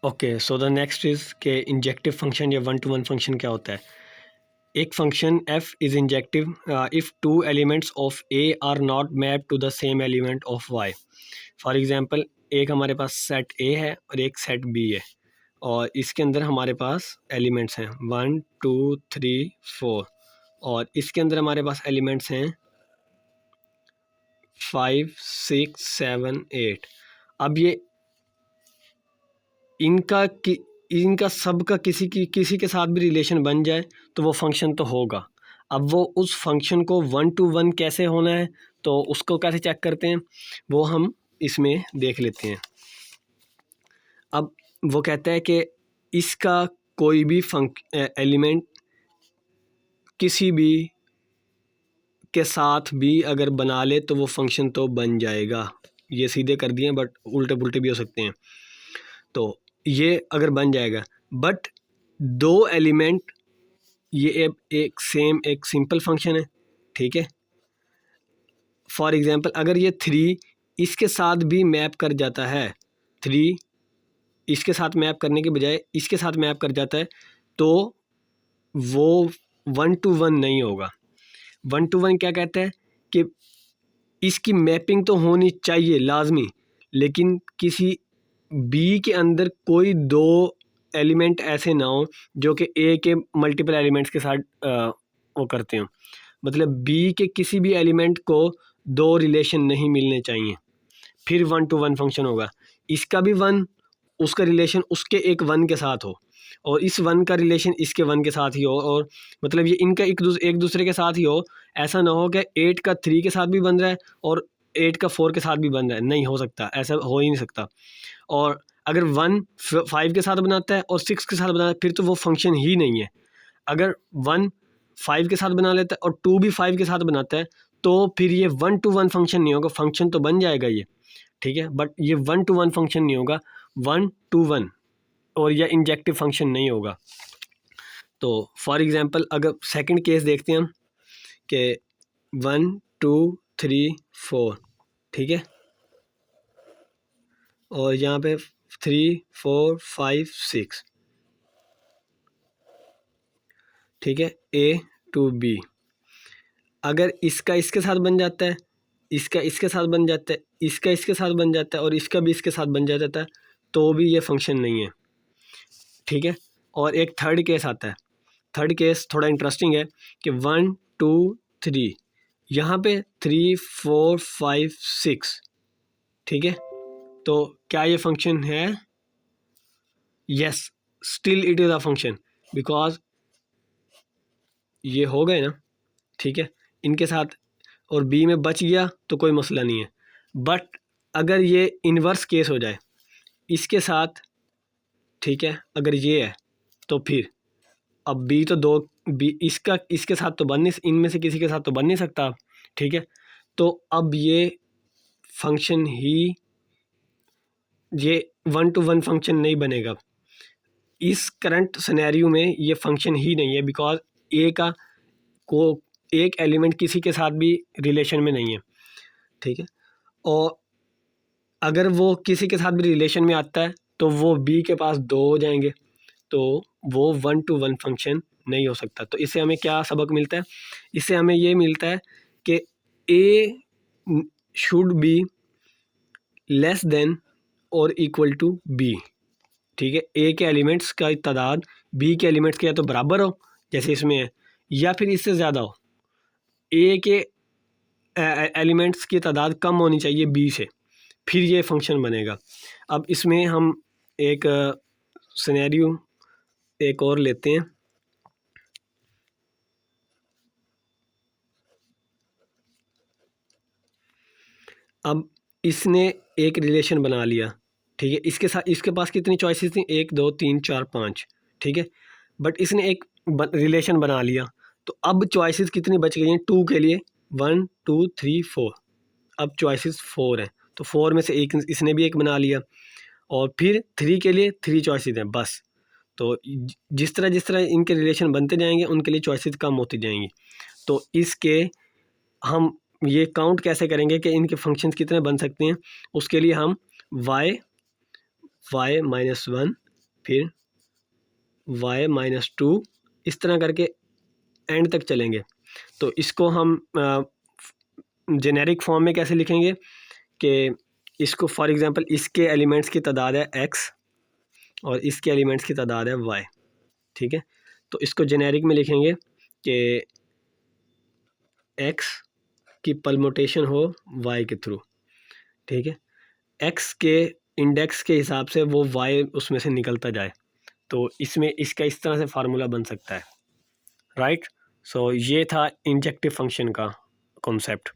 Okay, so the next is के injective function या one to one function क्या होता है। एक function f is injective if two elements of a are not map to the same element of y। For example, एक हमारे पास set a है और एक सेट b है, और इसके अंदर हमारे पास एलिमेंट्स हैं 1 2 3 4, और इसके अंदर हमारे पास एलिमेंट्स हैं 5 6 7 8। अब ये इनका सबका किसी के साथ भी रिलेशन बन जाए तो वो फंक्शन तो होगा। अब वो उस फंक्शन को वन टू वन कैसे होना है, तो उसको कैसे चेक करते हैं वो हम इसमें देख लेते हैं। अब वो कहता है कि इसका कोई भी एलिमेंट किसी भी के साथ भी अगर बना ले तो वो फंक्शन तो बन जाएगा। ये सीधे कर दिए बट उल्टे पुल्टे भी हो सकते हैं। तो ये अगर बन जाएगा, बट दो एलिमेंट, ये एक सिंपल फंक्शन है, ठीक है। फॉर एग्जांपल, अगर ये 3 इसके साथ भी मैप कर जाता है, 3 इसके साथ मैप करने के बजाय इसके साथ मैप कर जाता है, तो वो वन टू वन नहीं होगा। वन टू वन क्या कहता है कि इसकी मैपिंग तो होनी चाहिए लाजमी, लेकिन किसी बी के अंदर कोई दो एलिमेंट ऐसे ना हो जो कि ए के मल्टीपल एलिमेंट्स के साथ वो करते हो। मतलब बी के किसी भी एलिमेंट को दो रिलेशन नहीं मिलने चाहिए, फिर वन टू वन फंक्शन होगा। इसका भी वन, उसका रिलेशन उसके एक वन के साथ हो, और इस वन का रिलेशन इसके वन के साथ ही हो, और मतलब ये इनका एक दूसरे के साथ ही हो। ऐसा ना हो कि 8 का 3 के साथ भी बन रहा है और 8 का 4 के साथ भी बन रहा है, नहीं हो सकता, ऐसा हो ही नहीं सकता। और अगर 1 5 के साथ बनाता है और 6 के साथ बनाता है, फिर तो वो फंक्शन ही नहीं है। अगर 1 5 के साथ बना लेता है और 2 भी 5 के साथ बनाता है, तो फिर ये वन टू वन फंक्शन नहीं होगा। फंक्शन तो बन जाएगा ये, ठीक है, बट ये वन टू वन फंक्शन नहीं होगा, वन टू वन, और यह इंजेक्टिव फंक्शन नहीं होगा। तो फॉर एग्जांपल, अगर सेकंड केस देखते हैं हम कि 1 2 3 4, ठीक है, और यहाँ पे 3 4 5 6, ठीक है, A to B। अगर इसका इसके साथ बन जाता है, इसका इसके साथ बन जाता है, इसका इसके साथ बन जाता है, और इसका भी इसके साथ बन जाता है, तो भी ये फंक्शन नहीं है, ठीक है। और एक थर्ड केस आता है। थर्ड केस थोड़ा इंटरेस्टिंग है कि 1 2 3, यहाँ पे 3 4 5 6, ठीक है, तो क्या ये फंक्शन है? Yes, still it is a function, because ये हो गए ना, ठीक है, इनके साथ, और बी में बच गया तो कोई मसला नहीं है। बट अगर ये इन्वर्स केस हो जाए इसके साथ, ठीक है, अगर ये है तो फिर अब बी तो दो, बी इसका इसके साथ तो बन नहीं, इनमें से किसी के साथ तो बन नहीं सकता, ठीक है। तो अब ये फंक्शन ही, ये वन टू वन फंक्शन नहीं बनेगा। इस करंट सिनेरियो में ये फंक्शन ही नहीं है, बिकॉज ए का को एक एलिमेंट किसी के साथ भी रिलेशन में नहीं है, ठीक है। और अगर वो किसी के साथ भी रिलेशन में आता है तो वो बी के पास दो हो जाएंगे, तो वो वन टू वन फंक्शन नहीं हो सकता। तो इससे हमें क्या सबक मिलता है? इससे हमें ये मिलता है कि ए शुड बी लेस देन और इक्वल टू बी, ठीक है। ए के एलिमेंट्स का तादाद बी के एलिमेंट्स के या तो बराबर हो जैसे इसमें है, या फिर इससे ज़्यादा हो। ए के एलिमेंट्स की तादाद कम होनी चाहिए बी से, फिर ये फंक्शन बनेगा। अब इसमें हम एक सिनेरियो एक और लेते हैं। अब इसने एक रिलेशन बना लिया, ठीक है, इसके साथ इसके पास कितनी चॉइसेस थी? 1 2 3 4 5, ठीक है, बट इसने एक रिलेशन बना लिया, तो अब चॉइसेस कितनी बच गई हैं? 2 के लिए 1 2 3 4, अब चॉइसेस 4 हैं, तो 4 में से एक इसने भी एक बना लिया, और फिर 3 के लिए 3 चॉइसेस हैं बस। तो जिस तरह इनके रिलेशन बनते जाएंगे उनके लिए चॉइसेस कम होती जाएंगी। तो इसके हम ये काउंट कैसे करेंगे कि इनके फंक्शंस कितने बन सकते हैं? उसके लिए हम y -1 फिर y माइनस 2, इस तरह करके एंड तक चलेंगे। तो इसको हम जेनेरिक फॉर्म में कैसे लिखेंगे कि इसको फॉर एग्जांपल इसके एलिमेंट्स की तादाद है x और इसके एलिमेंट्स की तादाद है y, ठीक है। तो इसको जेनेरिक में लिखेंगे कि x की परमुटेशन हो y के थ्रू, ठीक है। x के इंडेक्स के हिसाब से वो y उसमें से निकलता जाए, तो इसमें इसका इस तरह से फार्मूला बन सकता है, राइट। सो ये था इंजेक्टिव फंक्शन का कॉन्सेप्ट।